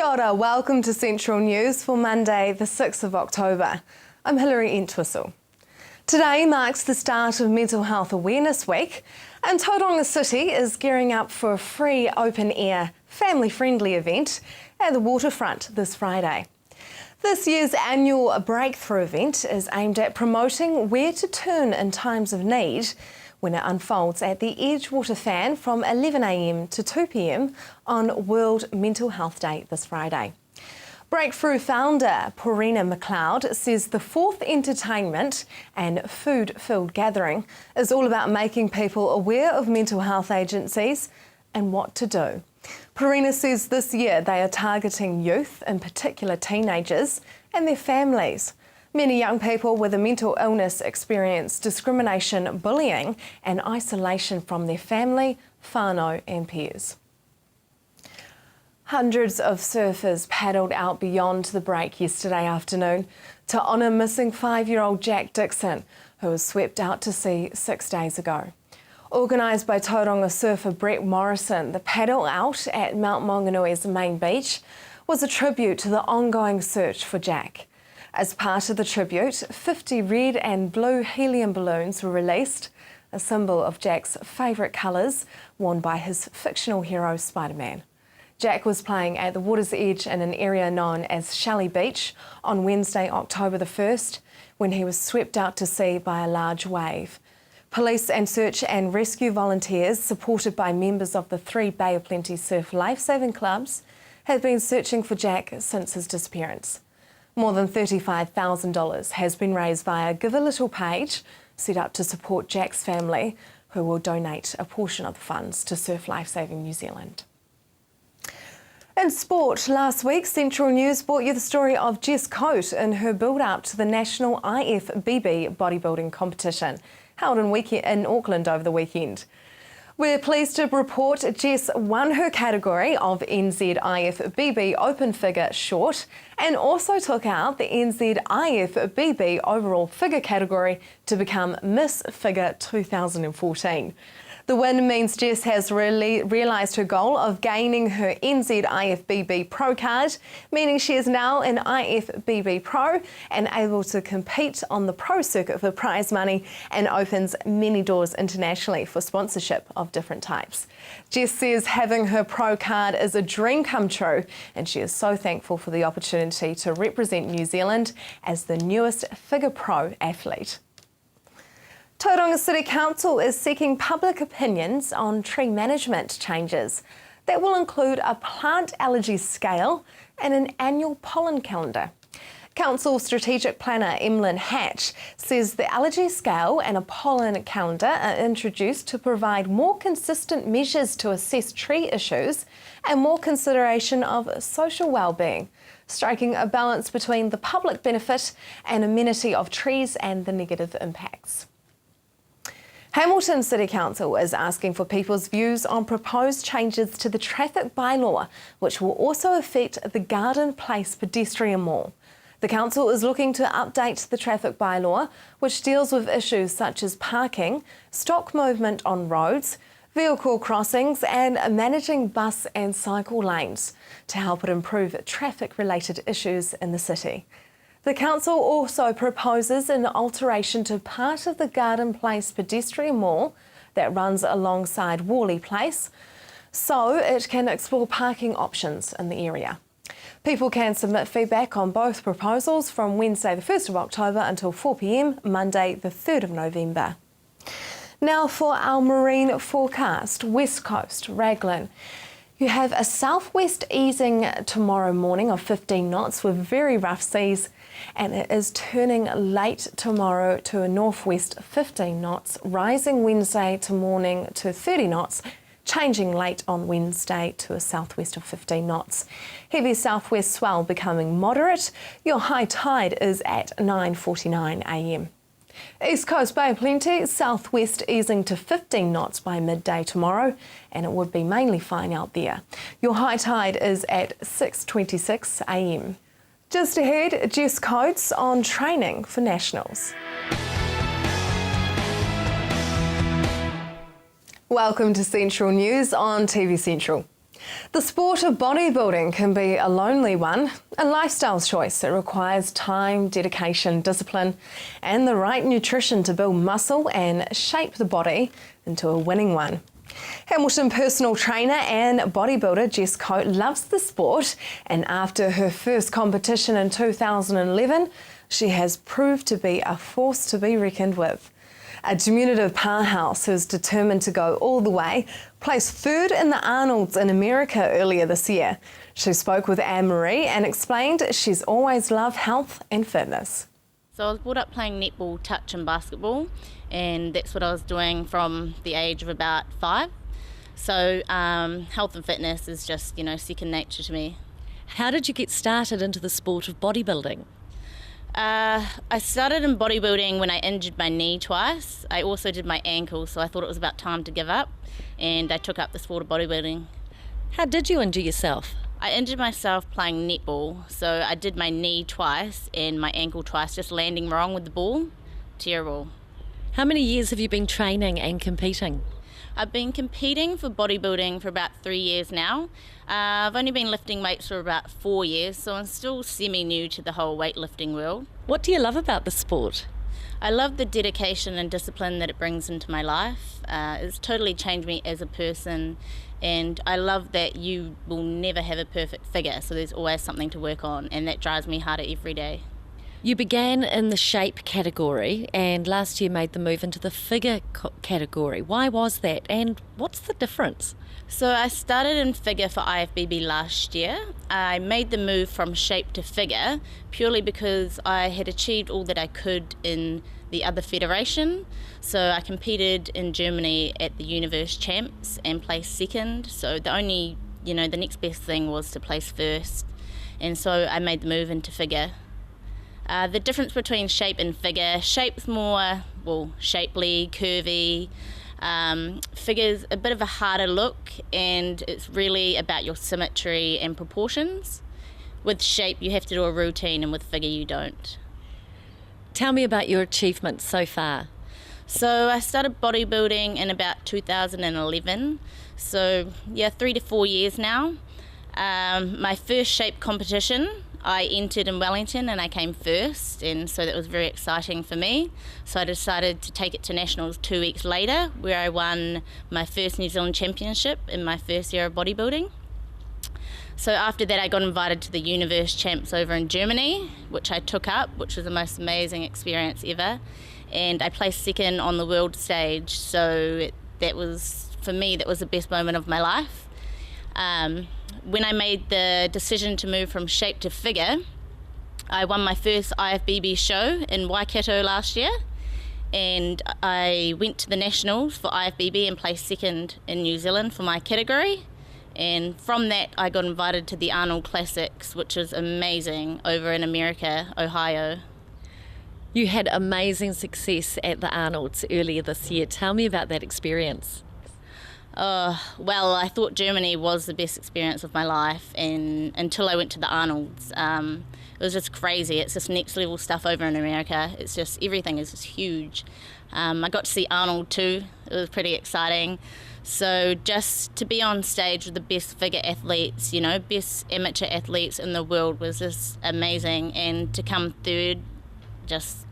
Kia ora, welcome to Central News for Monday the 6th of October. I'm Hilary Entwistle. Today marks the start of Mental Health Awareness Week, and Tauranga City is gearing up for a free open-air, family-friendly event at the waterfront this Friday. This year's annual Breakthrough event is aimed at promoting where to turn in times of need when it unfolds at the Edgewater Fan from 11 a.m. to 2 p.m. on World Mental Health Day this Friday. Breakthrough founder Porina McLeod says the fourth entertainment and food-filled gathering is all about making people aware of mental health agencies and what to do. Porina says this year they are targeting youth, in particular teenagers, and their families. Many young people with a mental illness experience discrimination, bullying and isolation from their family, whānau and peers. Hundreds of surfers paddled out beyond the break yesterday afternoon to honour missing 5-year-old Jack Dixon, who was swept out to sea 6 days ago. Organised by Tauranga surfer Brett Morrison, the paddle out at Mount Mauganui's main beach was a tribute to the ongoing search for Jack. As part of the tribute, 50 red and blue helium balloons were released, a symbol of Jack's favourite colours, worn by his fictional hero Spider-Man. Jack was playing at the water's edge in an area known as Shelley Beach on Wednesday, October the 1st, when he was swept out to sea by a large wave. Police and search and rescue volunteers, supported by members of the 3 Bay of Plenty surf lifesaving clubs, have been searching for Jack since his disappearance. More than $35,000 has been raised via Give a Little page, set up to support Jack's family, who will donate a portion of the funds to Surf Lifesaving New Zealand. In sport, last week Central News brought you the story of Jess Coate in her build-up to the National IFBB bodybuilding competition, held in Auckland over the weekend. We're pleased to report Jess won her category of NZIFBB Open Figure Short and also took out the NZIFBB Overall Figure category to become Miss Figure 2014. The win means Jess has realised her goal of gaining her NZIFBB Pro card, meaning she is now an IFBB Pro and able to compete on the pro circuit for prize money, and opens many doors internationally for sponsorship of different types. Jess says having her pro card is a dream come true, and she is so thankful for the opportunity to represent New Zealand as the newest Figure Pro athlete. Tauranga City Council is seeking public opinions on tree management changes that will include a plant allergy scale and an annual pollen calendar. Council Strategic Planner Emlyn Hatch says the allergy scale and a pollen calendar are introduced to provide more consistent measures to assess tree issues and more consideration of social well-being, striking a balance between the public benefit and amenity of trees and the negative impacts. Hamilton City Council is asking for people's views on proposed changes to the traffic bylaw, which will also affect the Garden Place pedestrian mall. The council is looking to update the traffic bylaw, which deals with issues such as parking, stock movement on roads, vehicle crossings and managing bus and cycle lanes to help it improve traffic-related issues in the city. The council also proposes an alteration to part of the Garden Place pedestrian mall that runs alongside Worley Place, so it can explore parking options in the area. People can submit feedback on both proposals from Wednesday the 1st of October until 4 p.m, Monday the 3rd of November. Now for our marine forecast. West Coast, Raglan. You have a southwest easing tomorrow morning of 15 knots with very rough seas, and it is turning late tomorrow to a northwest 15 knots, rising Wednesday to morning to 30 knots, changing late on Wednesday to a southwest of 15 knots. Heavy southwest swell becoming moderate. Your high tide is at 9:49 a.m. East Coast Bay of Plenty, southwest easing to 15 knots by midday tomorrow, and it would be mainly fine out there. Your high tide is at 6:26 a.m. Just ahead, Jess Coates on training for nationals. Welcome to Central News on TV Central. The sport of bodybuilding can be a lonely one, a lifestyle choice that requires time, dedication, discipline, and the right nutrition to build muscle and shape the body into a winning one. Hamilton personal trainer and bodybuilder Jess Coate loves the sport, and after her first competition in 2011, she has proved to be a force to be reckoned with. A diminutive powerhouse who's determined to go all the way, placed third in the Arnold's in America earlier this year. She spoke with Anne-Marie and explained she's always loved health and fitness. So I was brought up playing netball, touch and basketball, and that's what I was doing from the age of about 5. So health and fitness is just, second nature to me. How did you get started into the sport of bodybuilding? I started in bodybuilding when I injured my knee twice. I also did my ankle, so I thought it was about time to give up, and I took up the sport of bodybuilding. How did you injure yourself? I injured myself playing netball, so I did my knee twice and my ankle twice, just landing wrong with the ball. Terrible. How many years have you been training and competing? I've been competing for bodybuilding for about 3 years now. I've only been lifting weights for about 4 years, so I'm still semi-new to the whole weightlifting world. What do you love about the sport? I love the dedication and discipline that it brings into my life. It's totally changed me as a person, and I love that you will never have a perfect figure, so there's always something to work on, and that drives me harder every day. You began in the shape category and last year made the move into the figure category. Why was that, and what's the difference? So I started in figure for IFBB last year. I made the move from shape to figure purely because I had achieved all that I could in the other federation. So I competed in Germany at the Universe Champs and placed second. So the next best thing was to place first. And so I made the move into figure. The difference between shape and figure, shape's more, shapely, curvy. Figure's a bit of a harder look, and it's really about your symmetry and proportions. With shape, you have to do a routine, and with figure, you don't. Tell me about your achievements so far. So I started bodybuilding in about 2011, so 3 to 4 years now. My first shape competition, I entered in Wellington and I came first, and so that was very exciting for me. So I decided to take it to nationals 2 weeks later, where I won my first New Zealand championship in my first year of bodybuilding. So after that I got invited to the Universe Champs over in Germany, which I took up, which was the most amazing experience ever, and I placed second on the world stage. So that was, for me, that was the best moment of my life. When I made the decision to move from shape to figure, I won my first IFBB show in Waikato last year, and I went to the nationals for IFBB and placed second in New Zealand for my category. And from that, I got invited to the Arnold Classics, which is amazing, over in America, Ohio. You had amazing success at the Arnold's earlier this year. Tell me about that experience. Well, I thought Germany was the best experience of my life, and until I went to the Arnold's, it was just crazy. It's just next level stuff over in America. It's just, everything is just huge. I got to see Arnold too. It was pretty exciting. So just to be on stage with the best figure athletes, best amateur athletes in the world was just amazing, and to come third, just,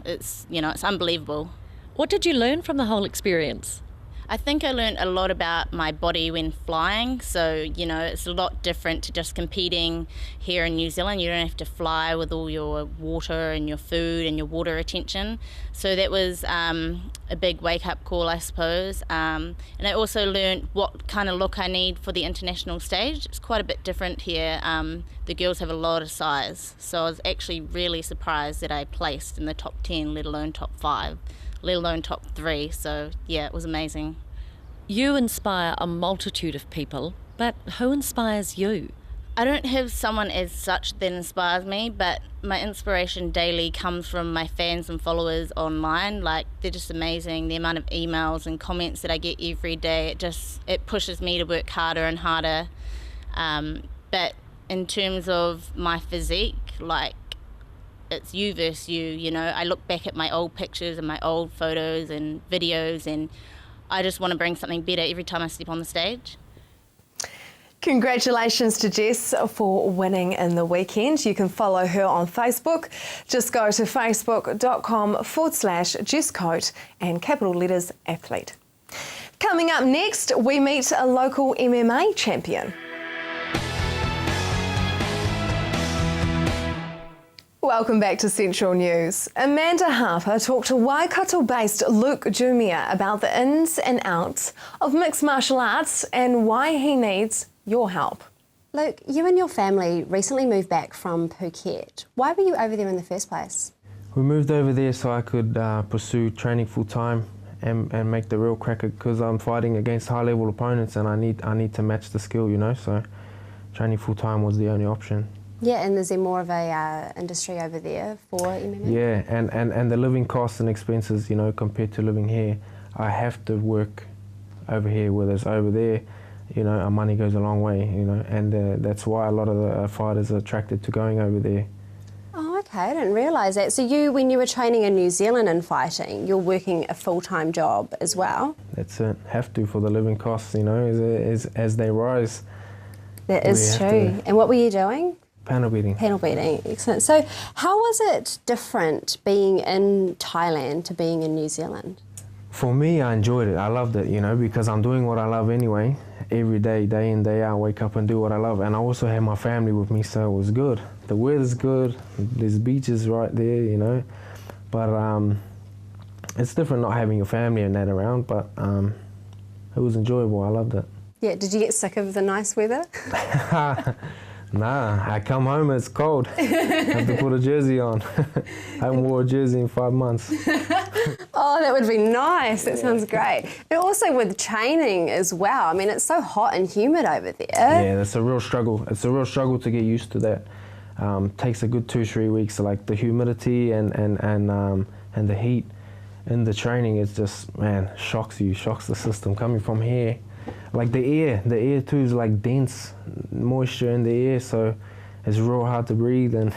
it's unbelievable. What did you learn from the whole experience? I think I learned a lot about my body when flying. So, it's a lot different to just competing here in New Zealand. You don't have to fly with all your water and your food and your water retention. So that was a big wake-up call, I suppose. And I also learned what kind of look I need for the international stage. It's quite a bit different here. The girls have a lot of size. So I was actually really surprised that I placed in the top 10, let alone top 5. Let alone top 3, so it was amazing. You inspire a multitude of people, but who inspires you? I don't have someone as such that inspires me, but my inspiration daily comes from my fans and followers online. Like, they're just amazing. The amount of emails and comments that I get every day, it pushes me to work harder and harder. But in terms of my physique, it's you versus you, I look back at my old pictures and my old photos and videos, and I just want to bring something better every time I step on the stage. Congratulations to Jess for winning in the weekend. You can follow her on Facebook. Just go to facebook.com/Jess Coate and capital letters athlete. Coming up next, we meet a local MMA champion. Welcome back to Central News. Amanda Harper talked to Waikato-based Luke Jumia about the ins and outs of mixed martial arts and why he needs your help. Luke, you and your family recently moved back from Phuket. Why were you over there in the first place? We moved over there so I could pursue training full time and make the real crack, because I'm fighting against high level opponents and I need to match the skill, you know, so training full time was the only option. Yeah, and is there more of a industry over there for MMA? Yeah, and the living costs and expenses, you know, compared to living here, I have to work over here, whereas over there, you know, our money goes a long way, you know, and that's why a lot of the fighters are attracted to going over there. Oh, okay, I didn't realise that. So you, when you were training in New Zealand and fighting, you're working a full-time job as well? That's it, have to for the living costs, you know, as they rise. That is true. And what were you doing? Panel beating. Panel beating, excellent. So how was it different being in Thailand to being in New Zealand? For me, I enjoyed it. I loved it, you know, because I'm doing what I love anyway. Every day, day in, day out, wake up and do what I love. And I also had my family with me, so it was good. The weather's good. There's beaches right there, you know. But it's different not having your family and that around, but it was enjoyable. I loved it. Yeah, did you get sick of the nice weather? Nah, I come home, it's cold. I have to put a jersey on. I haven't worn a jersey in 5 months. Oh, that would be nice. That sounds great. And also with training as well. I mean, it's so hot and humid over there. Yeah, that's a real struggle. It's a real struggle to get used to that. Takes a good 2-3 weeks. Like the humidity and the heat in the training, it's just, man, shocks you, shocks the system. Coming from here, like the air too is like dense moisture in the air, so it's real hard to breathe and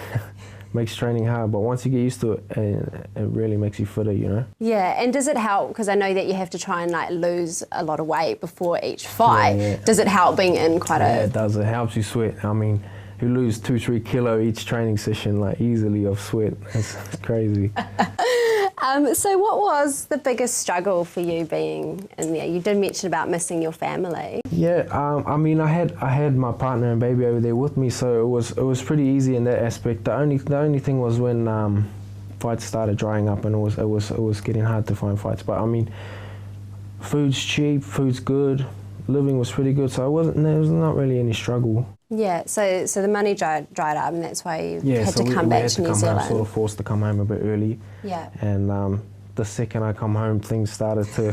makes training hard. But once you get used to it, it really makes you fitter, you know. Yeah, and does it help, because I know that you have to try and like lose a lot of weight before each fight. Yeah. Does it help being in quite Yeah, a... it does. It helps you sweat. I mean, you lose 2-3 kilo each training session, like easily, of sweat. It's crazy. So what was the biggest struggle for you being in there? You did mention about missing your family. Yeah, I mean, I had my partner and baby over there with me, so it was pretty easy in that aspect. The only thing was when fights started drying up, and it was getting hard to find fights. But I mean, food's cheap, food's good, living was pretty good, so there was not really any struggle. Yeah, so the money dried up, and that's why you had so to come back had to New Zealand. Home, sort of forced to come home a bit early. Yeah. And the second I come home, things started to,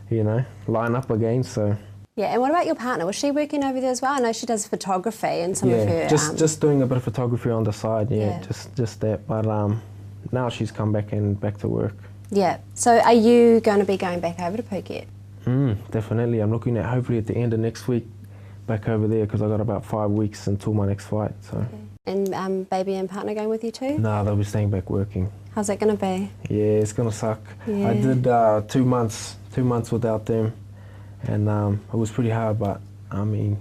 you know, line up again. So. Yeah, and what about your partner? Was she working over there as well? I know she does photography and some of her... just doing a bit of photography on the side. Yeah. Just that. But now she's come back to work. Yeah. So are you going to be going back over to Phuket? Definitely. I'm looking at hopefully at the end of next week back over there, because I got about 5 weeks until my next fight. So. Okay. And baby and partner going with you too? No, they'll be staying back working. How's that going to be? Yeah, it's going to suck. Yeah. I did 2 months without them, and it was pretty hard, but I mean,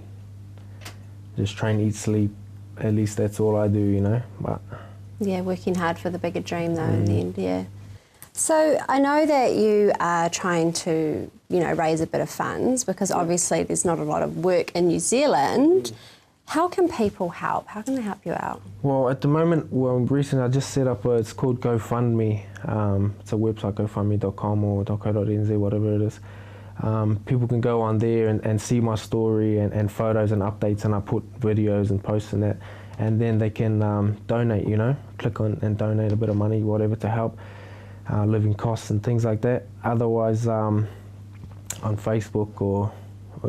just train, eat, sleep, at least that's all I do, you know. But yeah, working hard for the bigger dream though in the end, yeah. So I know that you are trying to, you know, raise a bit of funds, because obviously there's not a lot of work in New Zealand. How can people help? How can they help you out? Well, at the moment, recently I just set up it's called GoFundMe. It's a website, gofundme.com or .co.nz, whatever it is. People can go on there and see my story and photos and updates, and I put videos and posts in that, and then they can donate, you know, click on and donate a bit of money, whatever, to help living costs and things like that. Otherwise, on Facebook or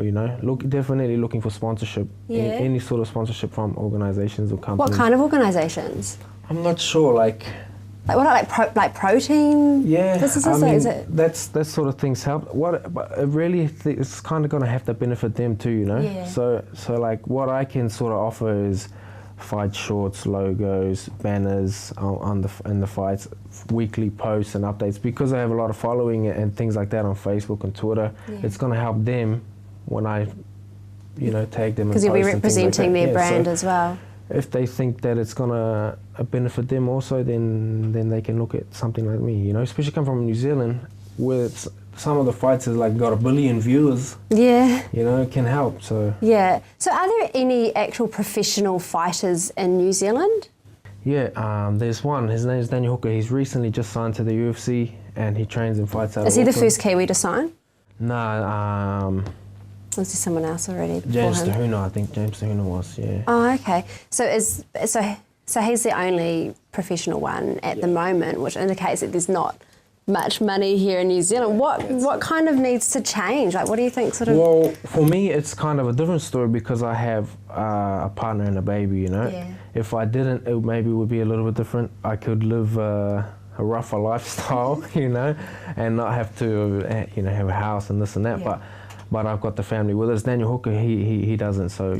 you know, definitely looking for sponsorship. Yeah. Any sort of sponsorship from organisations or companies. What kind of organisations? I'm not sure, like what, like protein? Yeah, businesses? I mean, is it? that sort of things help. But it really, it's kind of going to have to benefit them too, you know. Yeah. So like what I can sort of offer is fight shorts, logos, banners in the fights, weekly posts and updates. Because I have a lot of following and things like that on Facebook and Twitter, Yeah. it's going to help them when I tag them. Because you'll be representing their brand so as well. if they think that it's gonna benefit them also, then they can look at something like me, especially come from New Zealand, where some of the fights has like got 1 billion viewers. Yeah. It can help. So Yeah. So are there any actual professional fighters in New zealand? yeah, there's one. His name is Daniel Hooker. He's recently just signed to the UFC, and he trains and fights out. Is of he the Auckland. first Kiwi to sign? Nah, Or is there someone else already before James him? Tahuna. I think James Tahuna was. Yeah. Oh, okay. So he's the only professional one at the moment, which indicates that there's not much money here in New Zealand. What kind of needs to change? Like, what do you think sort of... Well, for me, it's kind of a different story because I have a partner and a baby, Yeah. If I didn't, it maybe would be a little bit different. I could live a rougher lifestyle, and not have to, have a house and this and that. Yeah. But I've got the family with us. Daniel Hooker, he doesn't, so,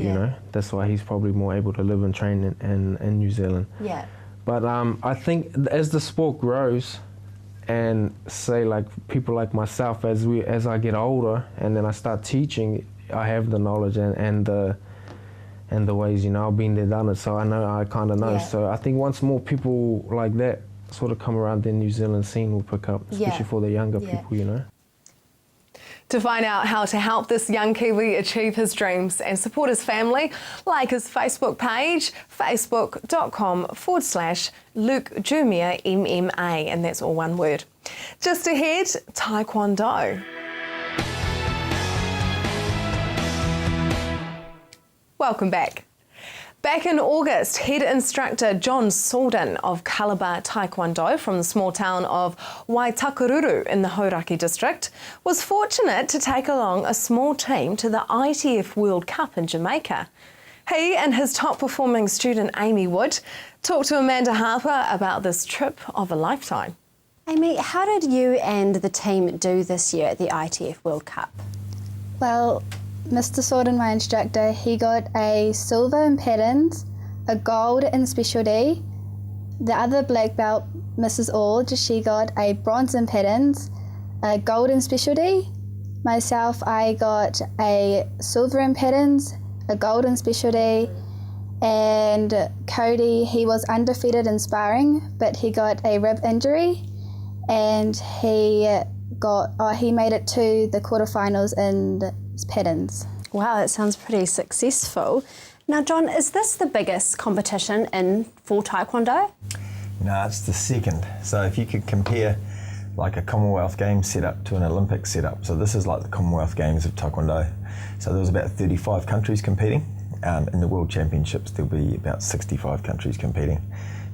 that's why he's probably more able to live and train in New Zealand. Yeah. But I think as the sport grows, and say like people like myself, as I get older and then I start teaching, I have the knowledge and the ways, I've been there, done it, so I kind of know. Yeah. So I think once more people like that sort of come around, the New Zealand scene will pick up, especially for the younger people, To find out how to help this young Kiwi achieve his dreams and support his family, like his Facebook page, facebook.com/Luke Jumia MMA, and that's all one word. Just ahead, Taekwondo. Welcome back. Back in August, head instructor John Salden of Calabar Taekwondo from the small town of Waitakaruru in the Hauraki district was fortunate to take along a small team to the ITF World Cup in Jamaica. He and his top performing student Amy Wood talked to Amanda Harper about this trip of a lifetime. Amy, how did you and the team do this year at the ITF World Cup? Well, Mr. Sorden, my instructor, he got a silver in patterns, a gold in specialty. The other black belt, Mrs. Ord, she got a bronze in patterns, a gold in specialty. Myself, I got a silver in patterns, a gold in specialty, and Cody, he was undefeated in sparring, but he got a rib injury, and he made it to the quarterfinals in patterns. Wow, that sounds pretty successful. Now, John, is this the biggest competition in full Taekwondo? No, it's the second. So if you could compare like a Commonwealth Games setup to an Olympic setup, so this is like the Commonwealth Games of Taekwondo. So there was about 35 countries competing. In the World Championships, there'll be about 65 countries competing.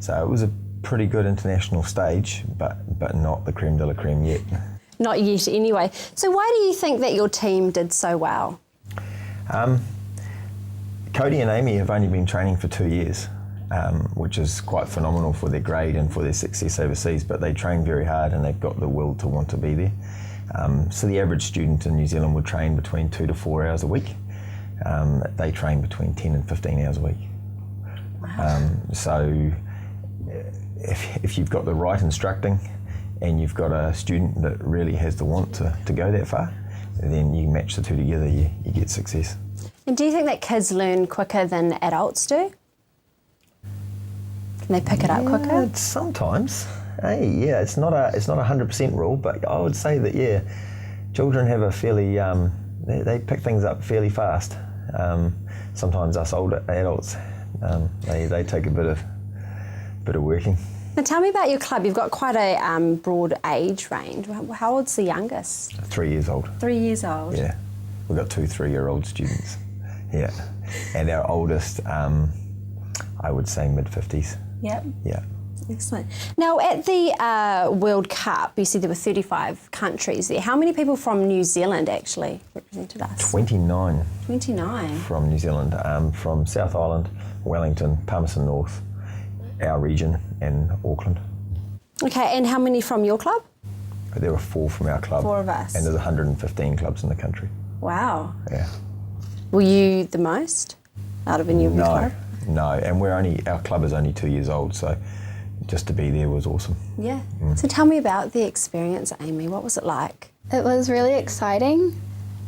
So it was a pretty good international stage, but not the creme de la creme yet. Not yet, anyway. So why do you think that your team did so well? Cody and Amy have only been training for 2 years, which is quite phenomenal for their grade and for their success overseas, but they train very hard and they've got the will to want to be there. So the average student in New Zealand would train between 2 to 4 hours a week. They train between 10 and 15 hours a week. Wow. So if you've got the right instructing and you've got a student that really has the want to go that far, then you match the two together, you get success. And do you think that kids learn quicker than adults do? Can they pick it up quicker? Sometimes. Yeah, it's not a 100% rule, but I would say that children have a fairly they pick things up fairly fast. Sometimes us older adults they take a bit of working. Now tell me about your club. You've got quite a broad age range. How old's the youngest? 3 years old. 3 years old. Yeah, we've got 2 3-year-old students. Yeah, and our oldest, I would say mid-50s. Yep. Yeah. Excellent. Now at the World Cup, you said there were 35 countries there. How many people from New Zealand actually represented us? 29. 29. From New Zealand, from South Island, Wellington, Palmerston North, our region, and Auckland. Okay, and how many from your club? There were 4 from our club. 4 of us. And there's 115 clubs in the country. Wow. Yeah. Were you the most out of any of your club? No, and our club is only 2 years old, so just to be there was awesome. Yeah. So tell me about the experience, Amy. What was it like? It was really exciting.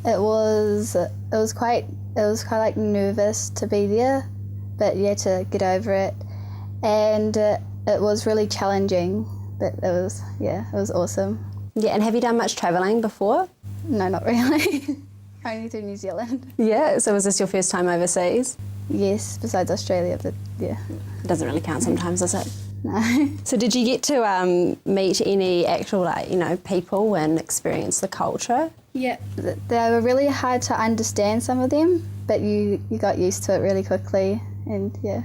It was quite it was kind of like nervous to be there, but you had to get over it. And it was really challenging, but it was awesome. Yeah, and have you done much travelling before? No, not really. Only through New Zealand. Yeah, so was this your first time overseas? Yes, besides Australia, but yeah. It doesn't really count sometimes, does it? No. So did you get to meet any actual, people and experience the culture? Yeah. They were really hard to understand, some of them, but you got used to it really quickly, and yeah.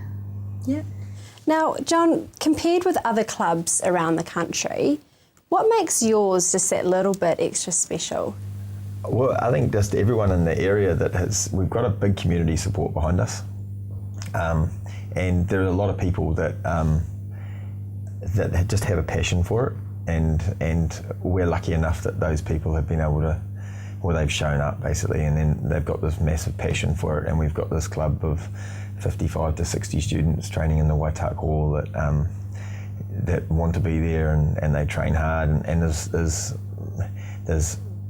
Yeah. Now, John, compared with other clubs around the country, what makes yours just that little bit extra special? Well, I think just everyone in the area we've got a big community support behind us, and there are a lot of people that that just have a passion for it, and we're lucky enough that those people have been able to, well, they've shown up basically, and then they've got this massive passion for it, and we've got this club of 55 to 60 students training in the Waitaki Hall that want to be there, and they train hard, and there's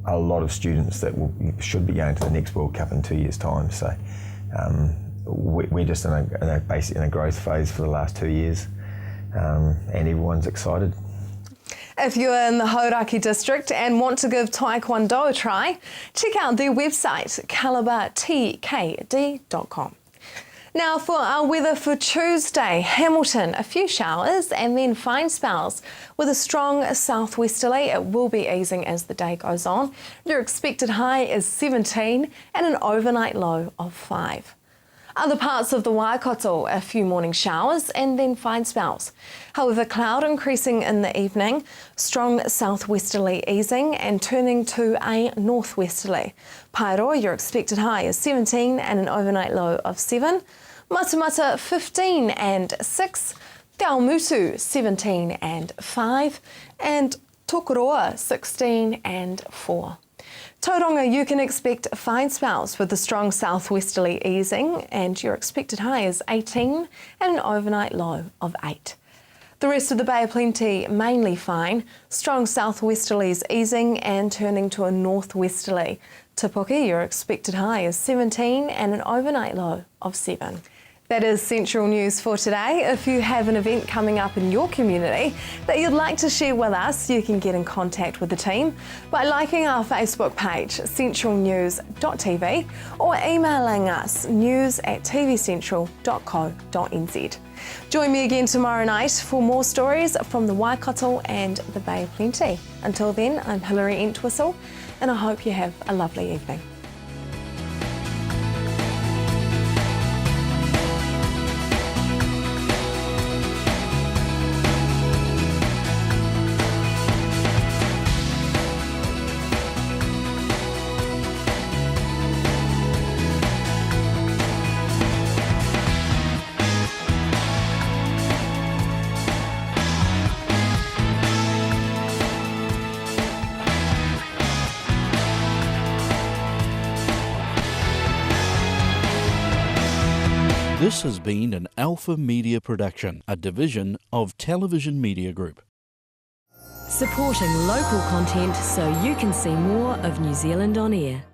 a lot of students that should be going to the next World Cup in 2 years' time. So we're just basically in a growth phase for the last 2 years, and everyone's excited. If you're in the Hauraki district and want to give Taekwondo a try, check out their website, calibertkd.com. Now for our weather for Tuesday, Hamilton, a few showers and then fine spells with a strong southwesterly. It will be easing as the day goes on. Your expected high is 17 and an overnight low of 5. Other parts of the Waikato, a few morning showers and then fine spells. However, cloud increasing in the evening, strong southwesterly easing and turning to a northwesterly. Paeroa, your expected high is 17 and an overnight low of 7. Matamata 15 and 6. Te Awamutu 17 and 5. And Tokoroa 16 and 4. Tauranga, you can expect fine spells with a strong southwesterly easing and your expected high is 18 and an overnight low of 8. The rest of the Bay of Plenty mainly fine, strong southwesterlies easing and turning to a northwesterly. Te Puke, your expected high is 17 and an overnight low of 7. That is Central News for today. If you have an event coming up in your community that you'd like to share with us, you can get in contact with the team by liking our Facebook page, centralnews.tv, or emailing us news@tvcentral.co.nz. Join me again tomorrow night for more stories from the Waikato and the Bay of Plenty. Until then, I'm Hilary Entwistle, and I hope you have a lovely evening. This has been an Alpha Media production, a division of Television Media Group. Supporting local content so you can see more of New Zealand on air.